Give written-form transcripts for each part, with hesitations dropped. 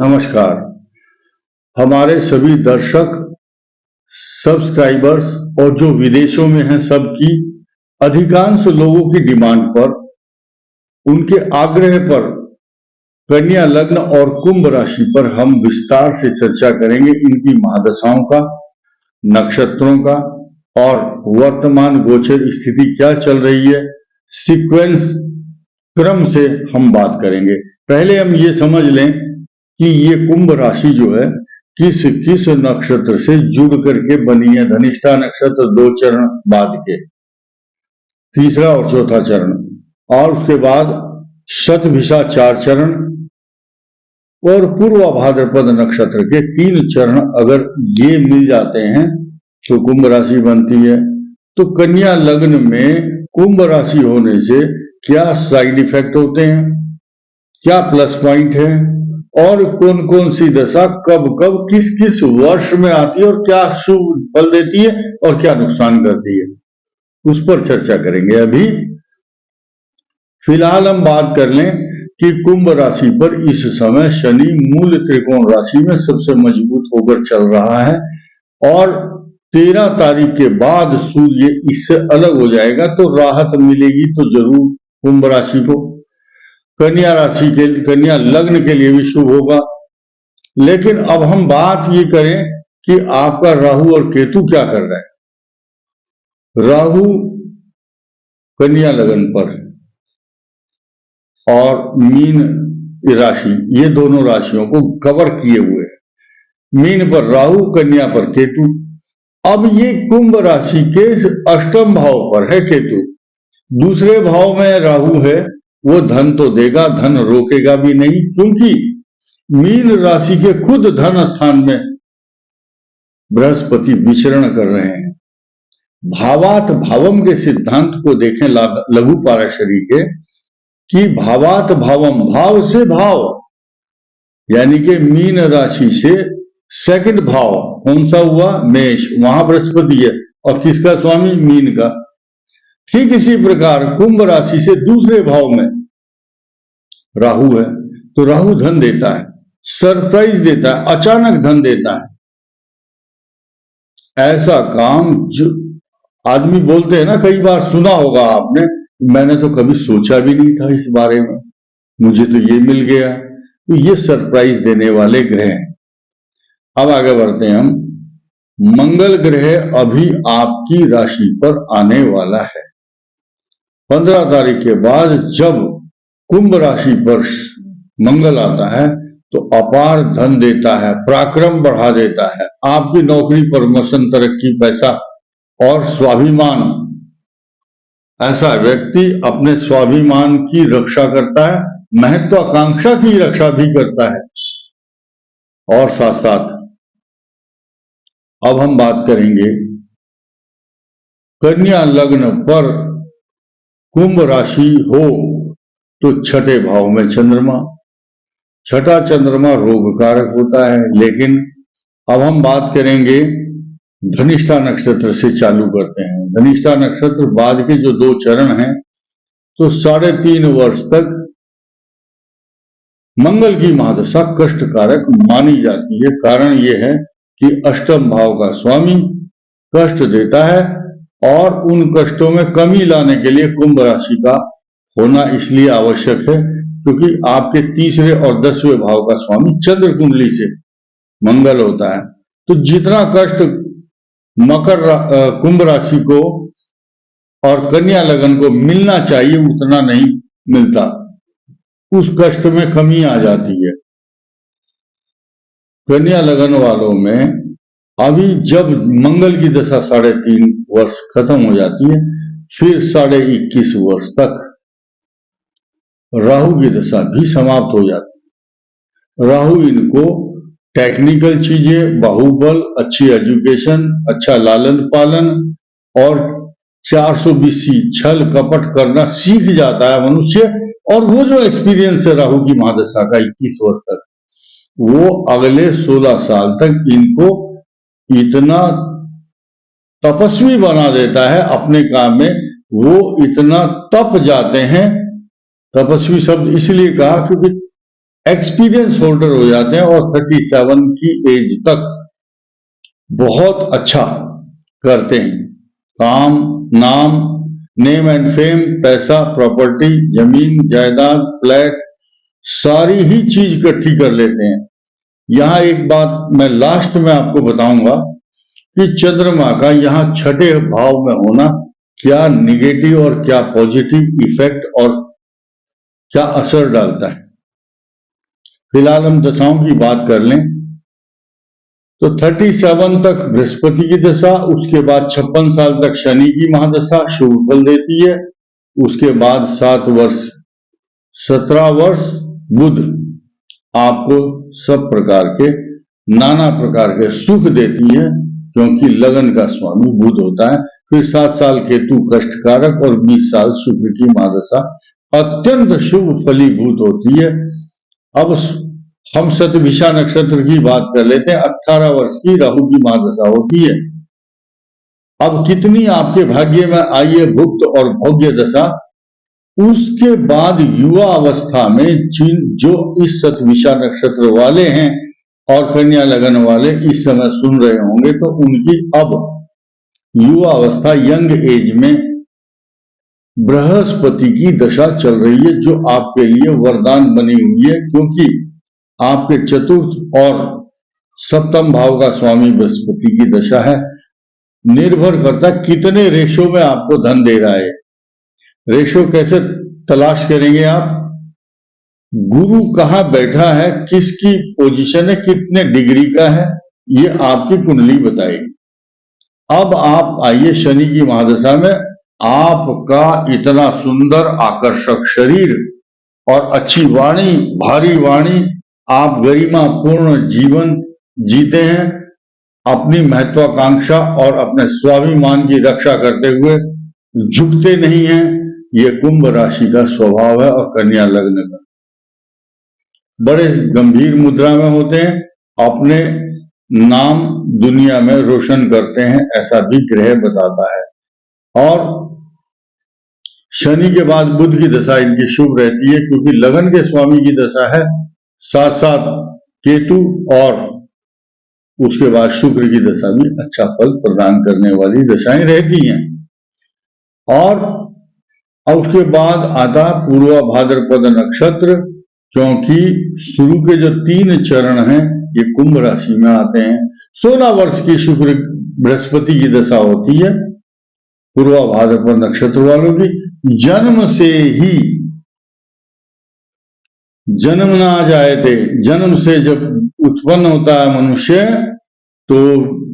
नमस्कार। हमारे सभी दर्शक, सब्सक्राइबर्स और जो विदेशों में हैं सबकी अधिकांश लोगों की डिमांड पर, उनके आग्रह पर कन्या लग्न और कुंभ राशि पर हम विस्तार से चर्चा करेंगे। इनकी महादशाओं का, नक्षत्रों का और वर्तमान गोचर स्थिति क्या चल रही है, सीक्वेंस क्रम से हम बात करेंगे। पहले हम ये समझ लें कि ये कुंभ राशि जो है किस किस नक्षत्र से जुड़ करके बनी है। धनिष्ठा नक्षत्र 2 चरण बाद के, तीसरा और चौथा चरण, और उसके बाद शतभिषा 4 चरण और पूर्व भाद्रपद नक्षत्र के 3 चरण अगर ये मिल जाते हैं तो कुंभ राशि बनती है। तो कन्या लग्न में कुंभ राशि होने से क्या साइड इफेक्ट होते हैं, क्या प्लस पॉइंट है और कौन कौन सी दशा कब कब किस किस वर्ष में आती है और क्या शुभ फल देती है और क्या नुकसान करती है, उस पर चर्चा करेंगे। अभी फिलहाल हम बात कर लें कि कुंभ राशि पर इस समय शनि मूल त्रिकोण राशि में सबसे मजबूत होकर चल रहा है और 13 तारीख के बाद सूर्य इससे अलग हो जाएगा तो राहत मिलेगी तो जरूर कुंभ राशि को। कन्या राशि के, कन्या लग्न के लिए भी शुभ होगा। लेकिन अब हम बात ये करें कि आपका राहु और केतु क्या कर रहा है। राहु कन्या लग्न पर और मीन राशि, ये दोनों राशियों को कवर किए हुए हैं। मीन पर राहु, कन्या पर केतु। अब ये कुंभ राशि के 8वें भाव पर है केतु। दूसरे भाव में राहु है, वो धन तो देगा, धन रोकेगा भी नहीं, क्योंकि मीन राशि के खुद धन स्थान में बृहस्पति विचरण कर रहे हैं। भावात भावम के सिद्धांत को देखें लघु पाराशरी के, कि भावात भावम, भाव से भाव, यानी कि मीन राशि से 2nd भाव कौन सा हुआ, मेष, वहां बृहस्पति है और किसका स्वामी, मीन का। ठीक इसी प्रकार कुंभ राशि से दूसरे भाव में राहु है, तो राहु धन देता है, सरप्राइज देता है, अचानक धन देता है। ऐसा काम जो आदमी बोलते हैं ना, कई बार सुना होगा आपने, मैंने तो कभी सोचा भी नहीं था इस बारे में, मुझे तो ये मिल गया। तो ये सरप्राइज देने वाले ग्रह हैं। अब आगे बढ़ते हैं हम। मंगल ग्रह अभी आपकी राशि पर आने वाला है। 15 तारीख के बाद जब कुंभ राशि पर मंगल आता है तो अपार धन देता है, पराक्रम बढ़ा देता है, आपकी नौकरी, प्रमोशन, तरक्की, पैसा और स्वाभिमान। ऐसा व्यक्ति अपने स्वाभिमान की रक्षा करता है, महत्वाकांक्षा की रक्षा भी करता है। और साथ साथ अब हम बात करेंगे कन्या लग्न पर कुंभ राशि हो तो 6ठे भाव में चंद्रमा। 6ठा चंद्रमा रोग कारक होता है। लेकिन अब हम बात करेंगे धनिष्ठा नक्षत्र से, चालू करते हैं। धनिष्ठा नक्षत्र बाद के जो 2 चरण हैं, तो 3.5 वर्ष तक मंगल की महादशा कष्टकारक मानी जाती है। कारण यह है कि 8वें भाव का स्वामी कष्ट देता है और उन कष्टों में कमी लाने के लिए कुंभ राशि का होना इसलिए आवश्यक है क्योंकि आपके 3रे और 10वें भाव का स्वामी चंद्र कुंडली से मंगल होता है। तो जितना कष्ट कुंभ राशि को और कन्या लगन को मिलना चाहिए उतना नहीं मिलता, उस कष्ट में कमी आ जाती है। कन्या लगन वालों में अभी जब मंगल की दशा 3.5 वर्ष खत्म हो जाती है, फिर 21.5 वर्ष तक राहु की दशा भी समाप्त हो जाती है। राहु इनको टेक्निकल चीजें, बाहुबल, अच्छी एजुकेशन, अच्छा लालन पालन और 420 छल कपट करना सीख जाता है मनुष्य। और वो जो एक्सपीरियंस है राहु की महादशा का 21 वर्ष तक, वो अगले 16 साल तक इनको इतना तपस्वी बना देता है अपने काम में। वो इतना तप जाते हैं, तपस्वी शब्द इसलिए कहा क्योंकि एक्सपीरियंस होल्डर हो जाते हैं और 37 की एज तक बहुत अच्छा करते हैं काम। नाम, नेम एंड फेम, पैसा, प्रॉपर्टी, जमीन जायदाद, फ्लैट, सारी ही चीज इकट्ठी कर लेते हैं। यहां एक बात मैं लास्ट में आपको बताऊंगा कि चंद्रमा का यहां छठे भाव में होना क्या निगेटिव और क्या पॉजिटिव इफेक्ट और क्या असर डालता है। फिलहाल हम दशाओं की बात कर लें तो 37 तक बृहस्पति की दशा, उसके बाद 56 साल तक शनि की महादशा शुभ फल देती है। उसके बाद 7 वर्ष 17 वर्ष बुध आपको सब प्रकार के नाना प्रकार के सुख देती है, क्योंकि लगन का स्वामी बुध होता है। फिर 7 साल केतु कष्टकारक और 20 साल शुक्र की महादशा अत्यंत शुभ फलीभूत होती है। अब हम शतभिषा नक्षत्र की बात कर लेते हैं। 18 वर्ष की राहु की महादशा होती है। अब कितनी आपके भाग्य में आई है भुक्त और भोग्य दशा, उसके बाद युवा अवस्था में जो इस शतभिषा नक्षत्र वाले हैं और कन्या लगन वाले इस समय सुन रहे होंगे, तो उनकी अब युवा अवस्था यंग एज में बृहस्पति की दशा चल रही है, जो आपके लिए वरदान बनी हुई है, क्योंकि आपके चतुर्थ और सप्तम भाव का स्वामी बृहस्पति की दशा है। निर्भर करता कितने रेशो में आपको धन दे रहा है। रेशो कैसे तलाश करेंगे आप? गुरु कहां बैठा है, किसकी पोजीशन है, कितने डिग्री का है, ये आपकी कुंडली बताएगी। अब आप आइए शनि की महादशा में। आपका इतना सुंदर आकर्षक शरीर और अच्छी वाणी, भारी वाणी, आप गरिमापूर्ण जीवन जीते हैं, अपनी महत्वाकांक्षा और अपने स्वाभिमान की रक्षा करते हुए झुकते नहीं हैं। ये कुंभ राशि का स्वभाव है और कन्या लग्न का। बड़े गंभीर मुद्रा में होते हैं, अपने नाम दुनिया में रोशन करते हैं, ऐसा भी ग्रह बताता है। और शनि के बाद बुध की दशा इनकी शुभ रहती है, क्योंकि लगन के स्वामी की दशा है। साथ साथ केतु और उसके बाद शुक्र की दशा भी अच्छा फल प्रदान करने वाली दशाएं रहती हैं। और उसके बाद आता पूर्वा भाद्रपद नक्षत्र, क्योंकि शुरू के जो 3 चरण हैं ये कुंभ राशि में आते हैं। 16 वर्ष की शुक्र बृहस्पति की दशा होती है पूर्वा भाद्रपद नक्षत्र वालों की। जन्म से ही, जन्म ना जाए थे, जन्म से जब उत्पन्न होता है मनुष्य, तो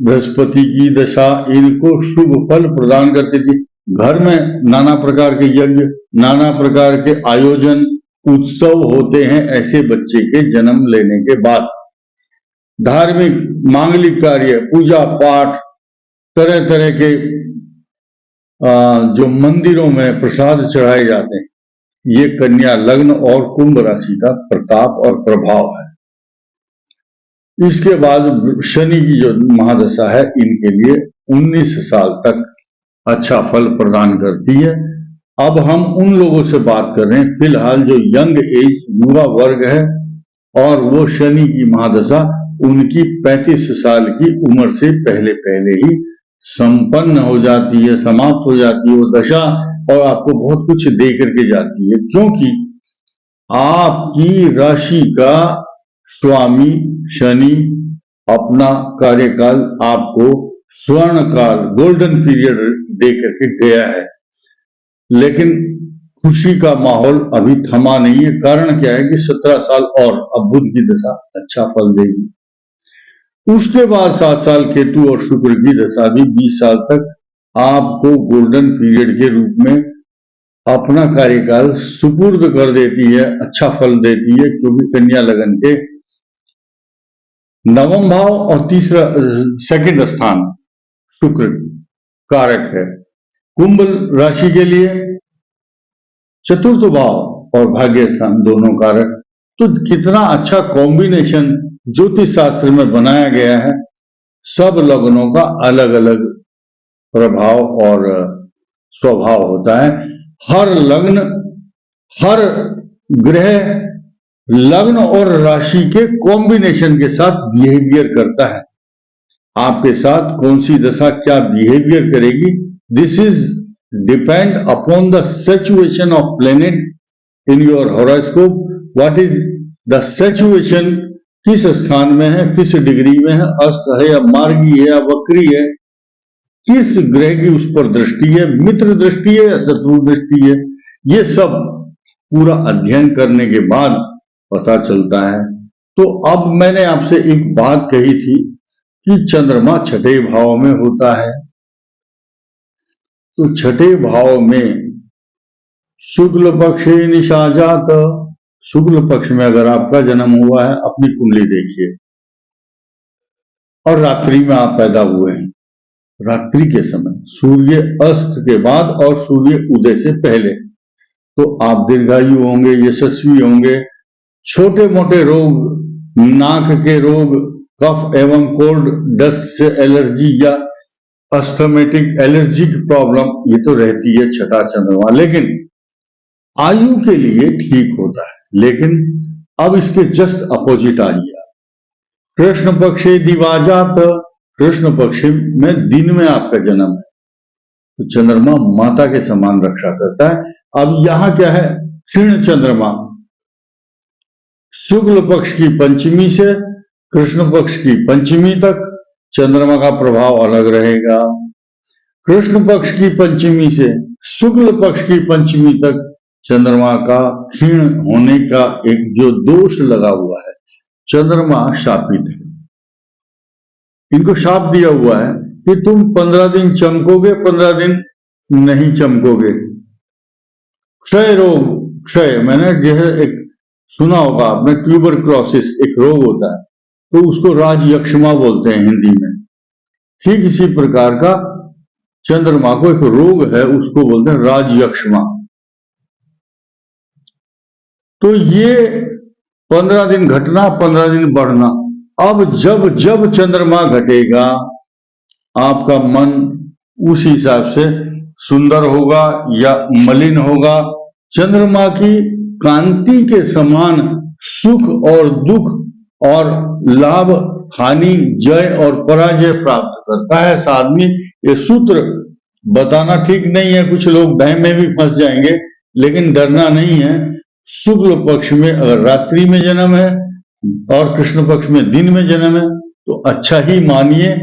बृहस्पति की दशा इनको शुभ फल प्रदान करती थी। घर में नाना प्रकार के यज्ञ, नाना प्रकार के आयोजन, उत्सव होते हैं ऐसे बच्चे के जन्म लेने के बाद। धार्मिक मांगलिक कार्य, पूजा पाठ, तरह तरह के जो मंदिरों में प्रसाद चढ़ाए जाते हैं, ये कन्या लग्न और कुंभ राशि का प्रताप और प्रभाव है। इसके बाद शनि की जो महादशा है इनके लिए 19 साल तक अच्छा फल प्रदान करती है। अब हम उन लोगों से बात कर रहे हैं फिलहाल जो यंग एज युवा वर्ग है, और वो शनि की महादशा उनकी 35 साल की उम्र से पहले पहले ही संपन्न हो जाती है, समाप्त हो जाती है वो दशा, और आपको बहुत कुछ दे करके जाती है, क्योंकि आपकी राशि का स्वामी शनि अपना कार्यकाल आपको स्वर्ण काल, गोल्डन पीरियड दे करके गया है। लेकिन खुशी का माहौल अभी थमा नहीं है। कारण क्या है कि 17 साल और अब बुध की दशा अच्छा फल देगी। उसके बाद 7 साल केतु और शुक्र की दशा भी 20 साल तक आपको गोल्डन पीरियड के रूप में अपना कार्यकाल सुपुर्द कर देती है, अच्छा फल देती है, क्योंकि कन्या लगन के नवम भाव और तीसरा सेकंड स्थान शुक्र कारक है। कुंभ राशि के लिए चतुर्थ भाव और भाग्य स्थान दोनों कारक। तो कितना अच्छा कॉम्बिनेशन ज्योतिष शास्त्र में बनाया गया है। सब लग्नों का अलग अलग प्रभाव और स्वभाव होता है। हर लग्न, हर ग्रह लग्न और राशि के कॉम्बिनेशन के साथ बिहेवियर करता है। आपके साथ कौन सी दशा क्या बिहेवियर करेगी, this is depend upon the situation of planet in your horoscope. What is the situation, किस स्थान में है, किस डिग्री में है, अस्त है या मार्गी है या वक्री है, किस ग्रह की उस पर दृष्टि है, मित्र दृष्टि है या शत्रु दृष्टि है, ये सब पूरा अध्ययन करने के बाद पता चलता है। तो अब मैंने आपसे एक बात कही थी कि चंद्रमा छठे भाव में होता है। तो छठे भाव में शुक्ल पक्षे निशाजात, शुक्ल पक्ष में अगर आपका जन्म हुआ है, अपनी कुंडली देखिए, और रात्रि में आप पैदा हुए हैं, रात्रि के समय सूर्य अस्त के बाद और सूर्य उदय से पहले, तो आप दीर्घायु होंगे, यशस्वी होंगे। छोटे मोटे रोग, नाक के रोग, कफ एवं कोल्ड, डस्ट से एलर्जी या अस्थमेटिक एलर्जिक प्रॉब्लम, ये तो रहती है छठा चंद्रमा, लेकिन आयु के लिए ठीक होता है। लेकिन अब इसके जस्ट अपोजिट आ गया, कृष्ण पक्षे दिवाजात, कृष्ण पक्ष में दिन में आपका जन्म है, तो चंद्रमा माता के समान रक्षा करता है। अब यहां क्या है, क्षीण चंद्रमा, शुक्ल पक्ष की पंचमी से कृष्ण पक्ष की पंचमी तक चंद्रमा का प्रभाव अलग रहेगा। कृष्ण पक्ष की पंचमी से शुक्ल पक्ष की पंचमी तक चंद्रमा का क्षीण होने का एक जो दोष लगा हुआ है, चंद्रमा शापित है, इनको शाप दिया हुआ है कि तुम 15 दिन चमकोगे, 15 दिन नहीं चमकोगे। क्षय रोग, क्षय मैंने जो है एक सुना होगा आपने, ट्यूबरक्लोसिस एक रोग होता है, तो उसको राजयक्षमा बोलते हैं हिंदी में। ठीक इसी प्रकार का चंद्रमा को एक रोग है, उसको बोलते हैं राजयक्षमा। तो ये 15 दिन घटना, 15 दिन बढ़ना। अब जब जब चंद्रमा घटेगा, आपका मन उस हिसाब से सुंदर होगा या मलिन होगा। चंद्रमा की कांति के समान सुख और दुख और लाभ हानि, जय और पराजय प्राप्त करता है आदमी। ये सूत्र बताना ठीक नहीं है, कुछ लोग भय में भी फंस जाएंगे, लेकिन डरना नहीं है। शुक्ल पक्ष में अगर रात्रि में जन्म है और कृष्ण पक्ष में दिन में जन्म है तो अच्छा ही मानिए,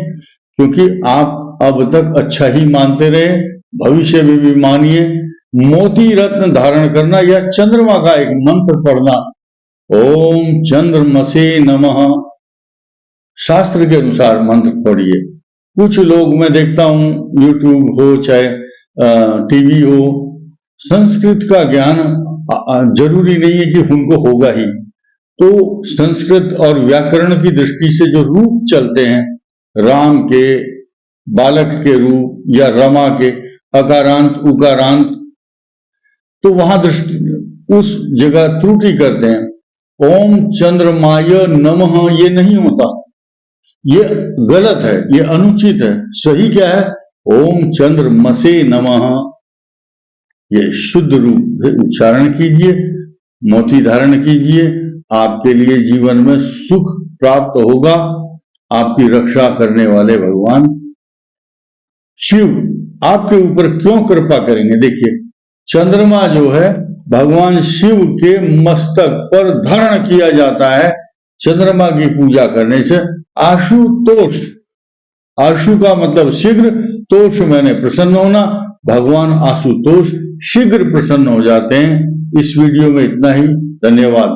क्योंकि आप अब तक अच्छा ही मानते रहे, भविष्य में भी मानिए। मोती रत्न धारण करना या चंद्रमा का एक मंत्र पढ़ना, ओम चंद्रमसे नमः, शास्त्र के अनुसार मंत्र पढ़िए। कुछ लोग मैं देखता हूं, यूट्यूब हो चाहे टीवी हो, संस्कृत का ज्ञान जरूरी नहीं है कि उनको होगा ही, तो संस्कृत और व्याकरण की दृष्टि से जो रूप चलते हैं, राम के बालक के रूप या रमा के अकारांत उकारांत, तो वहां दृष्टि उस जगह त्रुटि करते हैं। ओम चंद्रमाय नमः ये नहीं होता, ये गलत है, ये अनुचित है। सही क्या है, ओम चंद्रमसे नमः, ये शुद्ध रूप से उच्चारण कीजिए, मोती धारण कीजिए, आपके लिए जीवन में सुख प्राप्त होगा। आपकी रक्षा करने वाले भगवान शिव आपके ऊपर क्यों कृपा करेंगे। देखिए, चंद्रमा जो है भगवान शिव के मस्तक पर धारण किया जाता है। चंद्रमा की पूजा करने से आशुतोष, आशु का मतलब शीघ्र, तोष मैंने प्रसन्न होना, भगवान आशुतोष शीघ्र प्रसन्न हो जाते हैं। इस वीडियो में इतना ही, धन्यवाद।